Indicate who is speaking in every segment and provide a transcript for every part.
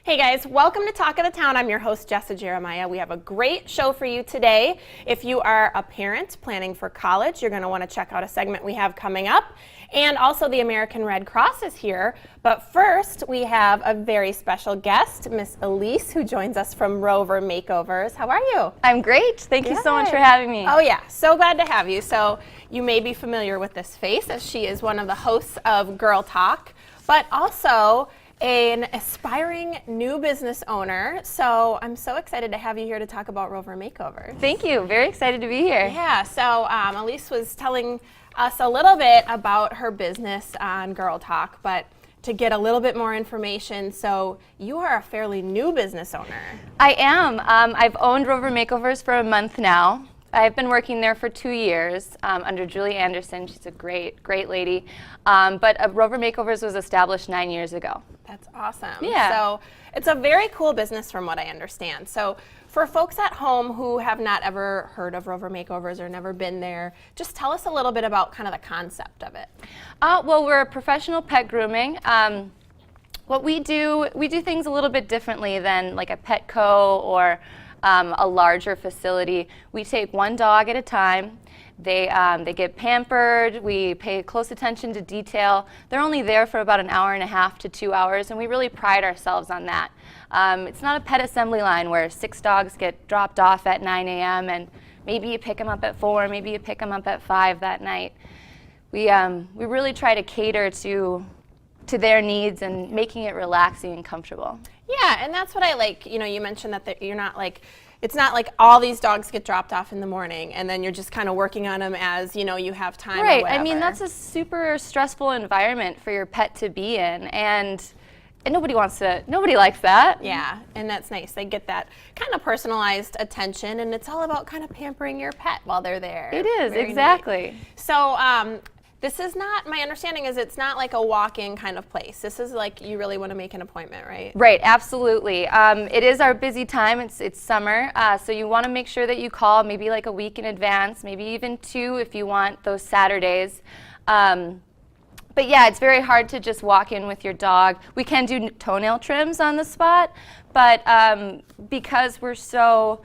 Speaker 1: Hey guys, welcome to Talk of the Town. I'm your host, Jessa Jeremiah. We have a great show for you today. If you are a parent planning for college, you're going to want to check out a segment we have coming up. And also the American Red Cross is here. But first, we have a very special guest, Miss Elise, who joins us from Rover Makeovers. How are you?
Speaker 2: I'm great. Thank you so much for having me.
Speaker 1: Oh yeah, so glad to have you. So you may be familiar with this face, as she is one of the hosts of Girl Talk, but also an aspiring new business owner. So I'm so excited to have you here to talk about Rover Makeovers.
Speaker 2: Thank you. Very excited to be here.
Speaker 1: Yeah, so Elise was telling us a little bit about her business on Girl Talk, but to get a little bit more information, so you are a fairly new business owner.
Speaker 2: I am. I've owned Rover Makeovers for a month now. I've been working there for 2 years under Julie Anderson. She's a great lady. But Rover Makeovers was established 9 years ago.
Speaker 1: That's awesome.
Speaker 2: Yeah.
Speaker 1: So it's a very cool business from what I understand. So for folks at home who have not ever heard of Rover Makeovers or never been there, just tell us a little bit about kind of the concept of it.
Speaker 2: Well, we're a professional pet grooming. What we do things a little bit differently than like a Petco or a larger facility. We take one dog at a time. They get pampered. We pay close attention to detail. They're only there for about an hour and a half to 2 hours, and we really pride ourselves on that. It's not a pet assembly line where 6 dogs get dropped off at 9 a.m. and maybe you pick them up at 4, maybe you pick them up at 5 that night. We really try to cater to their needs and making it relaxing and comfortable.
Speaker 1: Yeah, and that's what I like. You know, you mentioned that you're not like, it's not like all these dogs get dropped off in the morning and then you're just kind of working on them as, you know, you have time.
Speaker 2: Right.
Speaker 1: Or whatever.
Speaker 2: I mean, that's a super stressful environment for your pet to be in, and nobody likes that.
Speaker 1: Yeah, and that's nice. They get that kind of personalized attention, and it's all about kind of pampering your pet while they're there.
Speaker 2: It is,
Speaker 1: Very
Speaker 2: exactly.
Speaker 1: neat. So this is not, my understanding is it's not like a walk-in kind of place. This is like you really want to make an appointment, right?
Speaker 2: Right, absolutely. It is our busy time. It's summer, so you want to make sure that you call maybe like a week in advance, maybe even 2 if you want those Saturdays. But yeah, it's very hard to just walk in with your dog. We can do toenail trims on the spot, but because we're so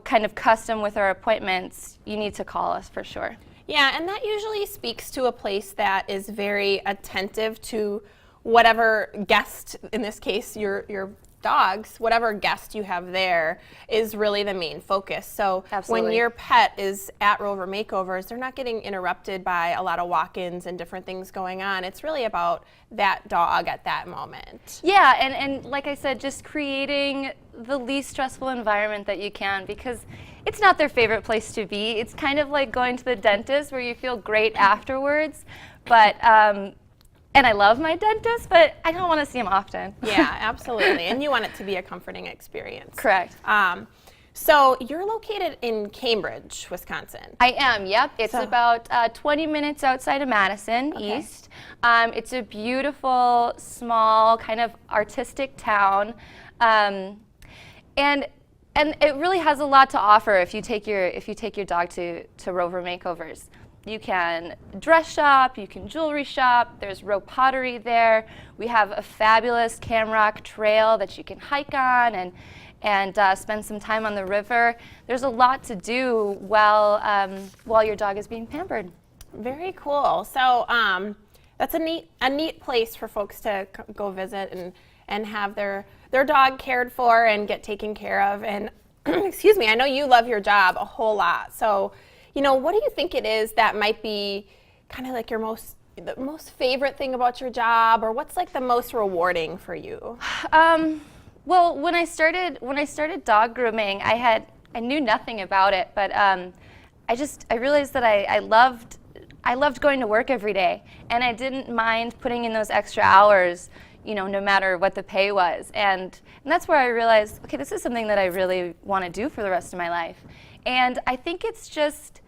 Speaker 2: kind of custom with our appointments, you need to call us for sure.
Speaker 1: Yeah, and that usually speaks to a place that is very attentive to whatever guest, in this case your dogs, whatever guest you have there is really the main focus. So
Speaker 2: Absolutely.
Speaker 1: When your pet is at Rover Makeovers, they're not getting interrupted by a lot of walk-ins and different things going on. It's really about that dog at that moment.
Speaker 2: Yeah, and like I said, just creating the least stressful environment that you can, because it's not their favorite place to be. It's kind of like going to the dentist where you feel great afterwards, but and I love my dentist, but I don't want to see him often.
Speaker 1: Yeah, absolutely. And you want it to be a comforting experience.
Speaker 2: Correct.
Speaker 1: So you're located in Cambridge, Wisconsin.
Speaker 2: I am, yep. It's about 20 minutes outside of Madison, east. It's a beautiful, small, kind of artistic town. And it really has a lot to offer if you take your dog to Rover Makeovers. You can dress shop, you can jewelry shop, there's rope pottery there. We have a fabulous Camrock trail that you can hike on and spend some time on the river. There's a lot to do while your dog is being pampered.
Speaker 1: Very cool. So that's a neat place for folks to go visit and have their dog cared for and get taken care of. And excuse me, I know you love your job a whole lot. So, you know, what do you think it is that might be kind of like the most favorite thing about your job, or what's like the most rewarding for you?
Speaker 2: Well, when I started dog grooming, I knew nothing about it, but I realized that I loved going to work every day, and I didn't mind putting in those extra hours, you know, no matter what the pay was. And that's where I realized, okay, this is something that I really want to do for the rest of my life. And I think it's just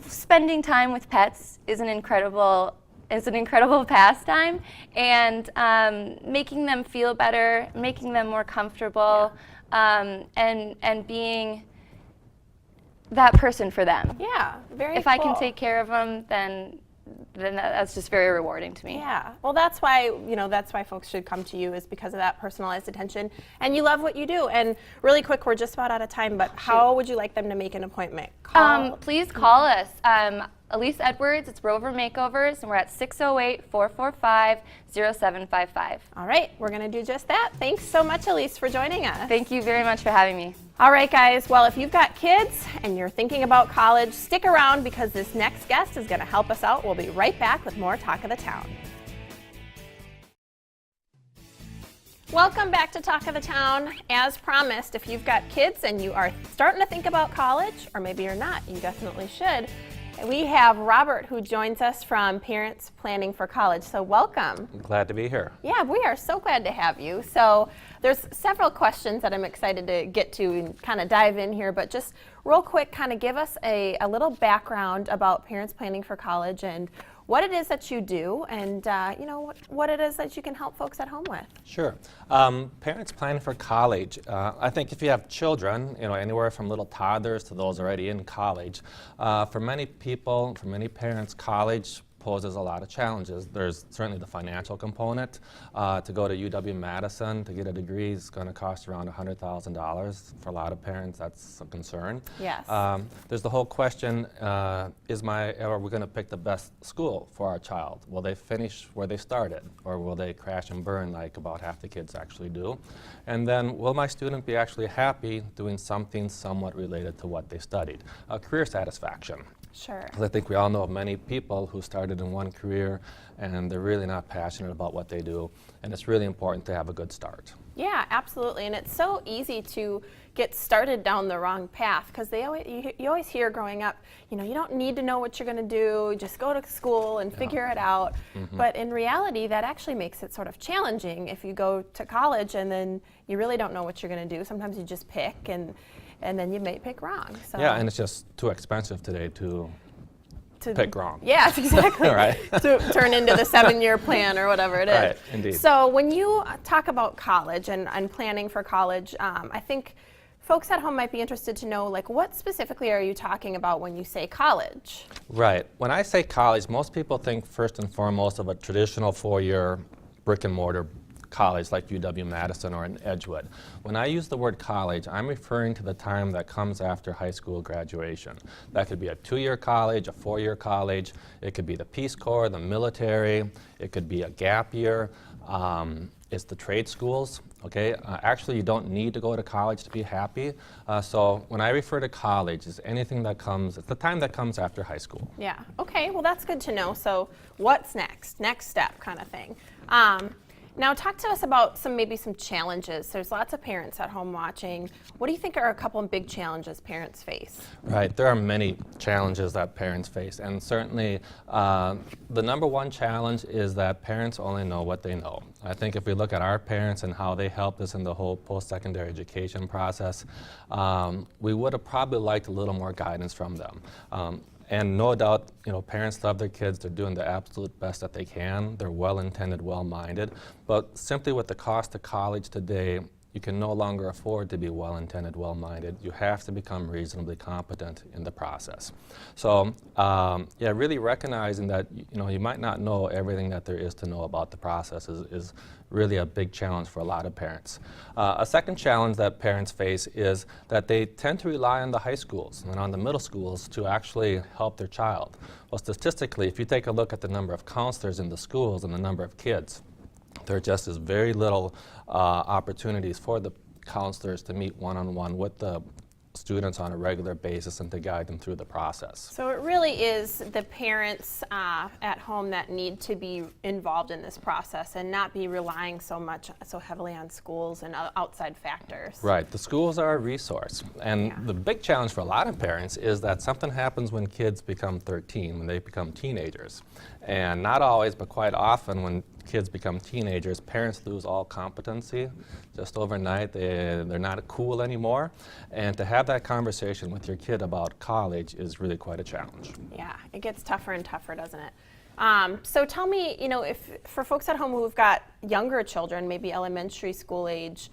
Speaker 2: spending time with pets is an incredible pastime, and making them feel better, making them more comfortable, and being that person for them.
Speaker 1: Yeah, very cool.
Speaker 2: If I can take care of them, then then that's just very rewarding to me.
Speaker 1: Yeah. Well, that's why, that's why folks should come to you, is because of that personalized attention. And you love what you do. And really quick, we're just about out of time, but how would you like them to make an appointment?
Speaker 2: Please call us. Elise Edwards, it's Rover Makeovers, and we're at 608-445-0755.
Speaker 1: All right, we're going to do just that. Thanks so much, Elise, for joining us.
Speaker 2: Thank you very much for having me.
Speaker 1: All right, guys. Well, if you've got kids and you're thinking about college, stick around because this next guest is going to help us out. We'll be right back with more Talk of the Town. Welcome back to Talk of the Town. As promised, if you've got kids and you are starting to think about college, or maybe you're not, you definitely should. We have Robert, who joins us from Parents Planning for College. So welcome.
Speaker 3: Glad to be here.
Speaker 1: Yeah, we are so glad to have you. So there's several questions that I'm excited to get to and kind of dive in here, but just real quick, kind of give us a little background about Parents Planning for College and what it is that you do, and what it is that you can help folks at home with.
Speaker 3: Sure. Parents planning for college. I think if you have children, anywhere from little toddlers to those already in college, for many people, for many parents, college poses a lot of challenges. There's certainly the financial component. To go to UW-Madison to get a degree is going to cost around $100,000. For a lot of parents, that's a concern.
Speaker 1: Yes.
Speaker 3: There's the whole question, are we going to pick the best school for our child? Will they finish where they started, or will they crash and burn like about half the kids actually do? And then, will my student be actually happy doing something somewhat related to what they studied? Career satisfaction.
Speaker 1: Sure.
Speaker 3: Because I think we all know of many people who started in one career and they're really not passionate about what they do, and it's really important to have a good start.
Speaker 1: Yeah, absolutely. And it's so easy to get started down the wrong path, because you always hear growing up, you don't need to know what you're going to do, just go to school and figure it out. Mm-hmm. But in reality, that actually makes it sort of challenging if you go to college and then you really don't know what you're going to do. Sometimes you just pick and then you may pick wrong. So.
Speaker 3: Yeah, and it's just too expensive today to pick wrong.
Speaker 1: Yes, exactly.
Speaker 3: Right.
Speaker 1: To turn into the 7-year plan or whatever it is.
Speaker 3: Right, indeed.
Speaker 1: So when you talk about college and planning for college, I think folks at home might be interested to know, what specifically are you talking about when you say college?
Speaker 3: Right. When I say college, most people think first and foremost of a traditional 4-year brick and mortar college like UW-Madison or in Edgewood. When I use the word college, I'm referring to the time that comes after high school graduation. That could be a 2-year college, a 4-year college. It could be the Peace Corps, the military. It could be a gap year. It's the trade schools. Okay. Actually, you don't need to go to college to be happy. So when I refer to college, it's anything that comes, it's the time that comes after high school.
Speaker 1: Yeah. Okay. Well, that's good to know. So what's next? Next step kind of thing. Now talk to us about maybe some challenges. There's lots of parents at home watching. What do you think are a couple of big challenges parents face?
Speaker 3: Right, there are many challenges that parents face, and certainly the number one challenge is that parents only know what they know. I think if we look at our parents and how they helped us in the whole post-secondary education process, we would have probably liked a little more guidance from them. And no doubt, parents love their kids. They're doing the absolute best that they can. They're well-intended, well-minded. But simply with the cost of college today, you can no longer afford to be well-intended, well-minded. You have to become reasonably competent in the process. So, really recognizing that you might not know everything that there is to know about the process is really a big challenge for a lot of parents. A second challenge that parents face is that they tend to rely on the high schools and on the middle schools to actually help their child. Well, statistically, if you take a look at the number of counselors in the schools and the number of kids, there just is very little opportunities for the counselors to meet one-on-one with the students on a regular basis and to guide them through the process.
Speaker 1: So it really is the parents at home that need to be involved in this process and not be relying so heavily on schools and outside factors.
Speaker 3: Right. The schools are a resource. And the big challenge for a lot of parents is that something happens when kids become 13, when they become teenagers. And not always, but quite often when kids become teenagers, parents lose all competency. Just overnight, they're not cool anymore. And to have that conversation with your kid about college is really quite a challenge.
Speaker 1: Yeah, it gets tougher and tougher, doesn't it? So tell me, if for folks at home who've got younger children, maybe elementary school age,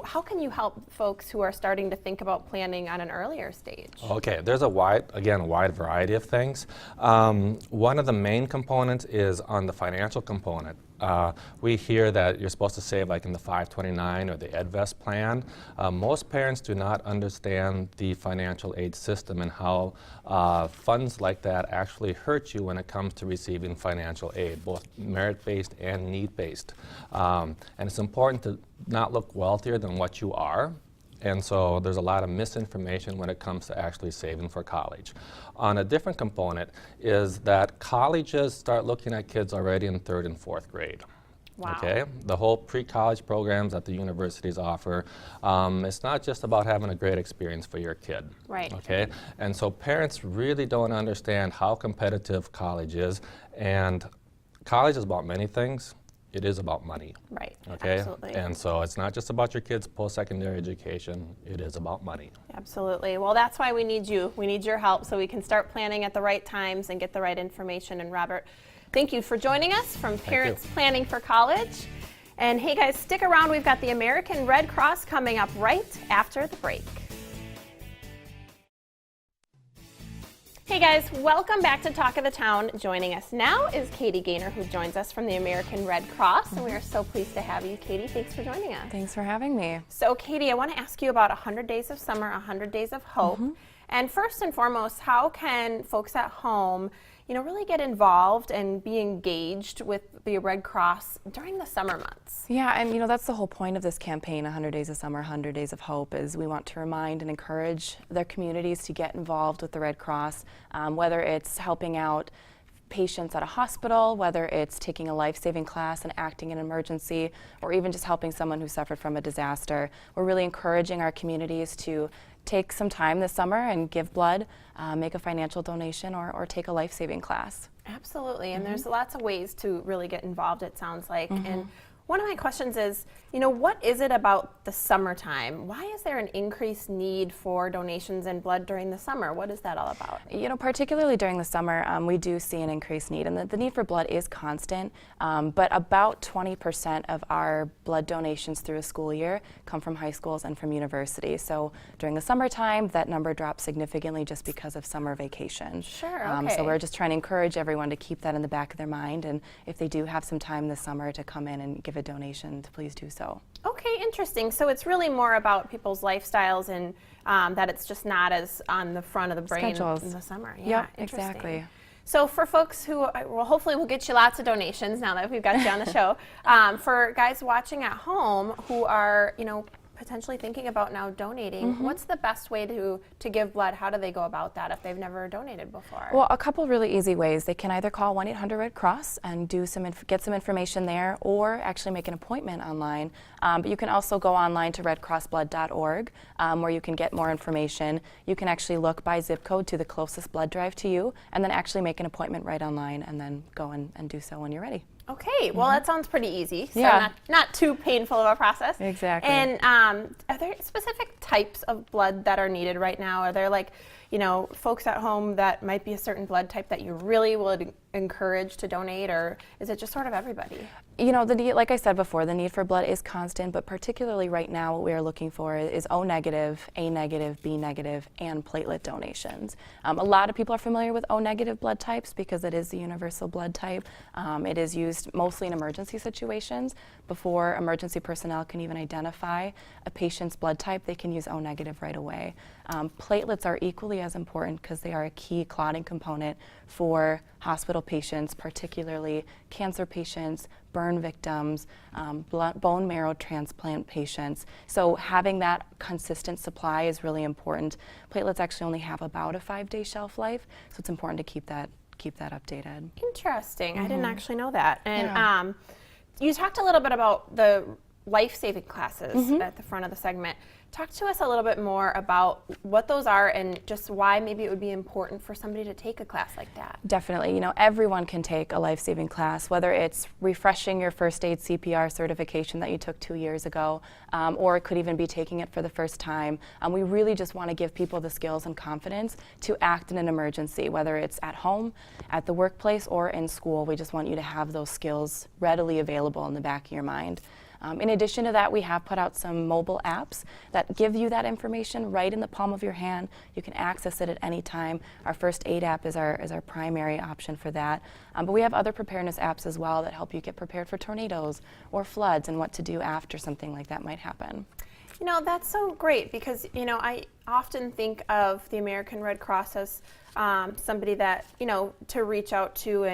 Speaker 1: how can you help folks who are starting to think about planning on an earlier stage?
Speaker 3: Okay, there's a wide variety of things. One of the main components is on the financial component. We hear that you're supposed to save like in the 529 or the EdVest plan. Most parents do not understand the financial aid system and how funds like that actually hurt you when it comes to receiving financial aid, both merit-based and need-based. And it's important to not look wealthier than what you are. And so there's a lot of misinformation when it comes to actually saving for college. On a different component is that colleges start looking at kids already in 3rd and 4th grade.
Speaker 1: Wow.
Speaker 3: Okay, the whole pre-college programs that the universities offer, it's not just about having a great experience for your kid.
Speaker 1: Right.
Speaker 3: Okay, and so parents really don't understand how competitive college is, and college is about many things. It is about money.
Speaker 1: Right.
Speaker 3: Okay,
Speaker 1: Absolutely.
Speaker 3: and so it's not just about your kids' post-secondary education. It is about money.
Speaker 1: Absolutely. Well, that's why we need you. We need your help so we can start planning at the right times and get the right information. And Robert, thank you for joining us from Parents Planning for College. And hey guys, stick around. We've got the American Red Cross coming up right after the break. Hey guys, welcome back to Talk of the Town. Joining us now is Katie Gaynor, who joins us from the American Red Cross, and we are so pleased to have you. Katie, thanks for joining us.
Speaker 4: Thanks for having me.
Speaker 1: So Katie, I want to ask you about 100 Days of Summer, 100 Days of Hope. And first and foremost, how can folks at home, really get involved and be engaged with the Red Cross during the summer months?
Speaker 4: Yeah, and that's the whole point of this campaign, 100 Days of Summer, 100 Days of Hope, is we want to remind and encourage their communities to get involved with the Red Cross, whether it's helping out patients at a hospital, whether it's taking a life-saving class and acting in an emergency, or even just helping someone who suffered from a disaster. We're really encouraging our communities to take some time this summer and give blood, make a financial donation, or take a life-saving class.
Speaker 1: Absolutely, and there's lots of ways to really get involved, it sounds like. And one of my questions is, what is it about the summertime? Why is there an increased need for donations and blood during the summer? What is that all about?
Speaker 4: Particularly during the summer, we do see an increased need, and the need for blood is constant, but about 20% of our blood donations through a school year come from high schools and from universities. So during the summertime, that number drops significantly just because of summer vacation.
Speaker 1: Sure, okay.
Speaker 4: So we're just trying to encourage everyone to keep that in the back of their mind, and if they do have some time this summer to come in and give a donation, to please do so.
Speaker 1: Okay, interesting. So it's really more about people's lifestyles and that it's just not as on the front of the brain
Speaker 4: Schedules.
Speaker 1: in the summer. Yeah,
Speaker 4: Yep,
Speaker 1: interesting.
Speaker 4: exactly.
Speaker 1: So for folks who, well, hopefully we'll get you lots of donations now that we've got you on the show. For guys watching at home who are, potentially thinking about now donating, what's the best way to give blood? How do they go about that if they've never donated before?
Speaker 4: Well, a couple really easy ways. They can either call 1-800-RED-CROSS and do get some information there, or actually make an appointment online. But you can also go online to redcrossblood.org, where you can get more information. You can actually look by zip code to the closest blood drive to you, and then actually make an appointment right online, and then go and do so when you're ready.
Speaker 1: Okay, well that sounds pretty easy, so
Speaker 4: Yeah.
Speaker 1: not too painful of a process.
Speaker 4: Exactly.
Speaker 1: And are there specific types of blood that are needed right now? Are there folks at home that might be a certain blood type that you really would encourage to donate, or is it just sort of everybody?
Speaker 4: The need, like I said before, the need for blood is constant, but particularly right now what we are looking for is O negative, A negative, B negative, and platelet donations. A lot of people are familiar with O negative blood types because it is the universal blood type. It is used mostly in emergency situations. Before emergency personnel can even identify a patient's blood type, they can use O negative right away. Platelets are equally as important because they are a key clotting component for hospital patients, particularly cancer patients, burn victims, bone marrow transplant patients. So having that consistent supply is really important. Platelets actually only have about a 5-day shelf life, so it's important to keep that updated.
Speaker 1: Interesting. I didn't actually know that. And
Speaker 4: Yeah.
Speaker 1: you talked a little bit about the life-saving classes at the front of the segment. Talk to us a little bit more about what those are and just why maybe it would be important for somebody to take a class like that.
Speaker 4: Definitely. You know, everyone can take a life-saving class, whether it's refreshing your first aid CPR certification that you took 2 years ago, or it could even be taking it for the first time. We really just want to give people the skills and confidence to act in an emergency, whether it's at home, at the workplace, or in school. We just want you to have those skills readily available in the back of your mind. In addition to that, we have put out some mobile apps that give you that information right in the palm of your hand. You can access it at any time. Our first aid app is our primary option for that. But we have other preparedness apps as well that help you get prepared for tornadoes or floods and what to do after something like that might happen.
Speaker 1: You know, that's so great because, you know, I often think of the American Red Cross as somebody that, you know, to reach out to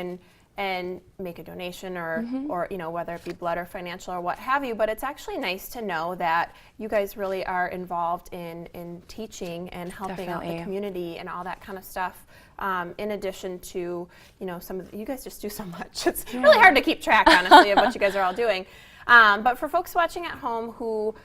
Speaker 1: and make a donation or you know, whether it be blood or financial or what have you, but it's actually nice to know that you guys really are involved in teaching and helping out the community and all that kind of stuff. In addition to, you know, you guys just do so much. It's really hard to keep track, honestly, of what you guys are all doing. But for folks watching at home who,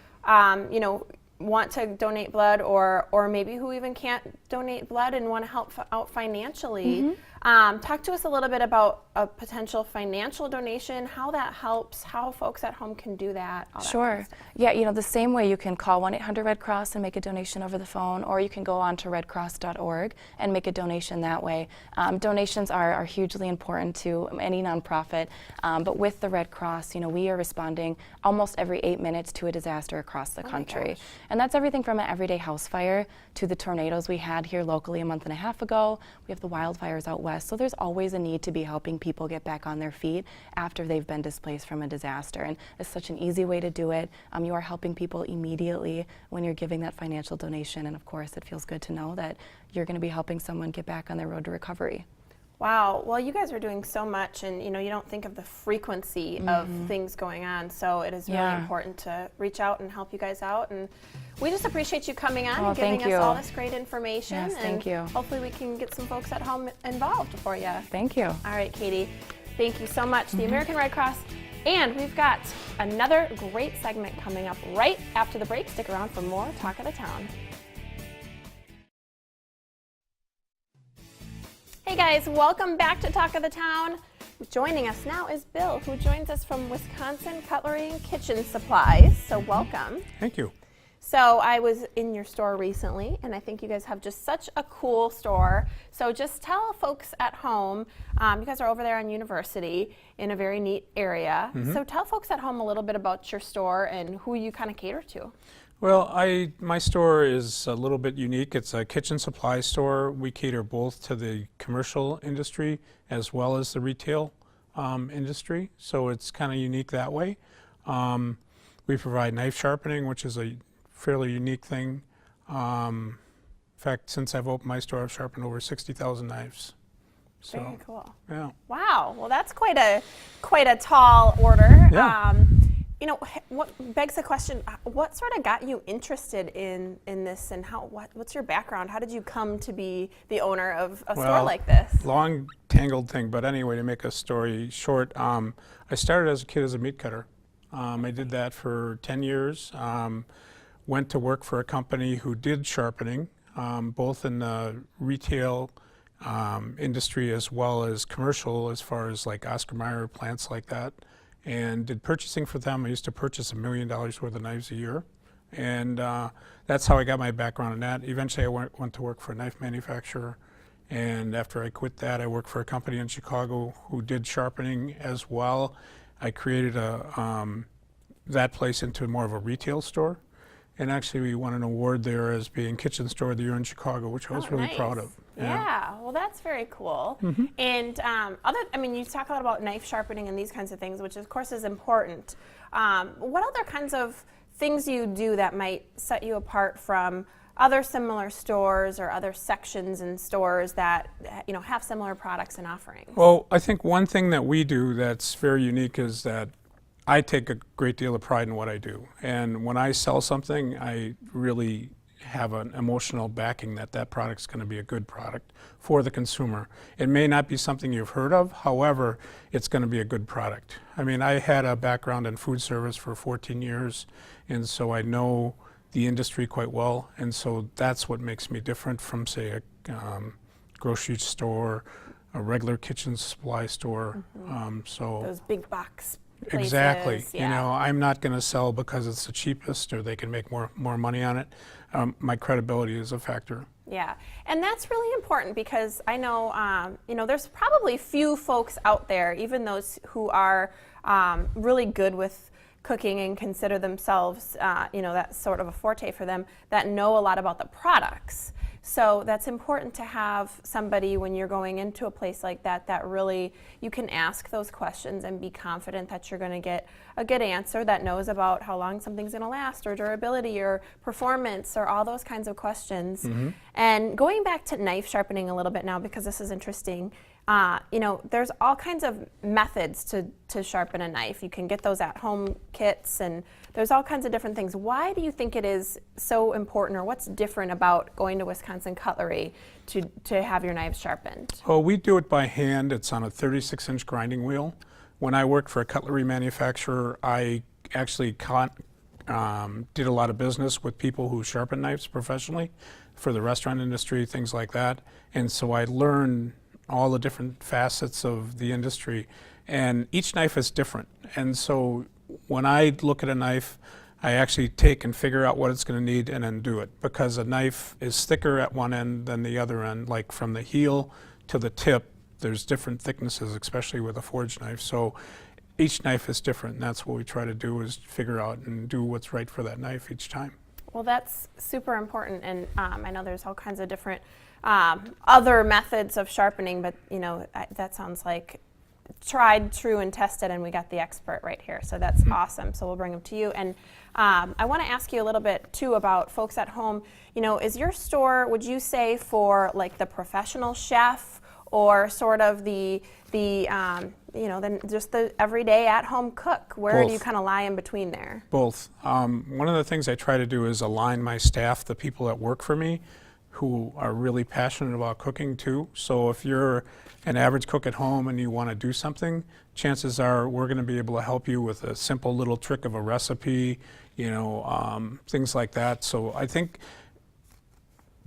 Speaker 1: you know, want to donate blood or maybe who even can't donate blood and want to help out financially, talk to us a little bit about a potential financial donation, how that helps, how folks at home can do that. All that
Speaker 4: Sure.
Speaker 1: kind of stuff.
Speaker 4: Yeah, you know, the same way you can call 1-800-RED-CROSS and make a donation over the phone, or you can go on to redcross.org and make a donation that way. Donations are hugely important to any nonprofit, but with the Red Cross, you know, we are responding almost every 8 minutes to a disaster across the country. And that's everything from an everyday house fire to the tornadoes we had here locally a month and a half ago. We have the wildfires out west, so there's always a need to be helping people get back on their feet after they've been displaced from a disaster. And it's such an easy way to do it. You are helping people immediately when you're giving that financial donation, and of course it feels good to know that you're going to be helping someone get back on their road to recovery.
Speaker 1: Wow. Well, you guys are doing so much, and you know, you don't think of the frequency of things going on, so it is really important to reach out and help you guys out. And we just appreciate you coming on and giving us all this great information.
Speaker 4: Yes, thank you.
Speaker 1: Hopefully we can get some folks at home involved for you.
Speaker 4: Thank you.
Speaker 1: All right, Katie. Thank you so much. The American Red Cross. And we've got another great segment coming up right after the break. Stick around for more Talk of the Town. Hey guys, welcome back to Talk of the Town. Joining us now is Bill, who joins us from Wisconsin Cutlery and Kitchen Supplies. So welcome.
Speaker 5: Thank you.
Speaker 1: So I was in your store recently, and I think you guys have just such a cool store. So just tell folks at home, you guys are over there on University in a very neat area. So tell folks at home a little bit about your store and who you kind of cater to.
Speaker 5: Well, my store is a little bit unique. It's a kitchen supply store. We cater both to the commercial industry as well as the retail industry, so it's kind of unique that way. We provide knife sharpening, which is a fairly unique thing. In fact, since I've opened my store, I've sharpened over 60,000 knives. So,
Speaker 1: Very cool.
Speaker 5: Yeah.
Speaker 1: Wow. Well, that's quite a tall order.
Speaker 5: Yeah.
Speaker 1: You know, what begs the question, what sort of got you interested in this, and what's your background? How did you come to be the owner of a store like this?
Speaker 5: Long tangled thing, but anyway, to make a story short, I started as a kid as a meat cutter. I did that for 10 years. Went to work for a company who did sharpening, both in the retail industry as well as commercial, as far as like Oscar Mayer plants like that, and did purchasing for them. I used to purchase $1 million worth of knives a year, and that's how I got my background in that. Eventually I went to work for a knife manufacturer, and after I quit that, I worked for a company in Chicago who did sharpening as well. I created that place into more of a retail store, and actually we won an award there as being Kitchen Store of the Year in Chicago, which I was really proud of.
Speaker 1: Yeah, well, that's very cool. And I mean, you talk a lot about knife sharpening and these kinds of things, which of course is important. What other kinds of things you do that might set you apart from other similar stores or other sections in stores that, you know, have similar products and offerings?
Speaker 5: Well, I think one thing that we do that's very unique is that I take a great deal of pride in what I do. And when I sell something, I really have an emotional backing that that product's going to be a good product for the consumer. It may not be something you've heard of, however, it's going to be a good product. I mean, I had a background in food service for 14 years, and so I know the industry quite well, and so that's what makes me different from, say, a grocery store, a regular kitchen supply store. So
Speaker 1: Those big box places.
Speaker 5: exactly,
Speaker 1: Yeah.
Speaker 5: you know, I'm not going to sell because it's the cheapest or they can make more money on it. My credibility is a factor.
Speaker 1: Yeah, and that's really important because I know, you know, there's probably few folks out there, even those who are really good with cooking and consider themselves, you know, that's sort of a forte for them, that know a lot about the products. So that's important to have somebody when you're going into a place like that, that really you can ask those questions and be confident that you're going to get a good answer, that knows about how long something's going to last, or durability, or performance, or all those kinds of questions. And going back to knife sharpening a little bit now, because this is interesting, you know, there's all kinds of methods to sharpen a knife. You can get those at home kits, and there's all kinds of different things. Why do you think it is so important, or what's different about going to Wisconsin Cutlery to have your knives sharpened?
Speaker 5: Well, we do it by hand. It's on a 36-inch grinding wheel. When I worked for a cutlery manufacturer, I actually did a lot of business with people who sharpen knives professionally for the restaurant industry, things like that. And so I learned all the different facets of the industry, and each knife is different. And so when I look at a knife, I actually take and figure out what it's going to need and then do it, because a knife is thicker at one end than the other end. Like from the heel to the tip, there's different thicknesses, especially with a forged knife. So each knife is different, and that's what we try to do, is figure out and do what's right for that knife each time.
Speaker 1: Well, that's super important, and I know there's all kinds of different other methods of sharpening, but you know, that sounds like tried, true, and tested, and we got the expert right here. So that's awesome. So we'll bring them to you. And I want to ask you a little bit too about folks at home. You know, is your store, would you say, for like the professional chef, or sort of the you know, just the everyday at-home cook? Where do you
Speaker 5: Both.
Speaker 1: kind of lie in between there?
Speaker 5: Both. One of the things I try to do is align my staff, the people that work for me, who are really passionate about cooking too. So if you're an average cook at home and you want to do something, chances are we're going to be able to help you with a simple little trick of a recipe, you know, things like that. So I think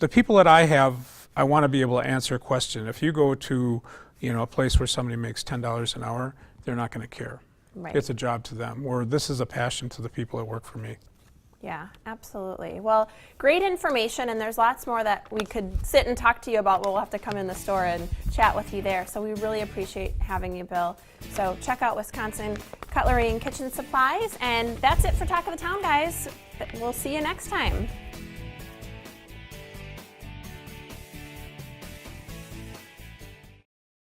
Speaker 5: the people that I have, I want to be able to answer a question. If you go to, you know, a place where somebody makes $10 an hour, they're not going to care.
Speaker 1: Right.
Speaker 5: It's a job to them, or this is a passion to the people that work for me.
Speaker 1: Yeah, absolutely. Well, great information, and there's lots more that we could sit and talk to you about, but we'll have to come in the store and chat with you there. So we really appreciate having you, Bill. So check out Wisconsin Cutlery and Kitchen Supplies, and that's it for Talk of the Town, guys. We'll see you next time.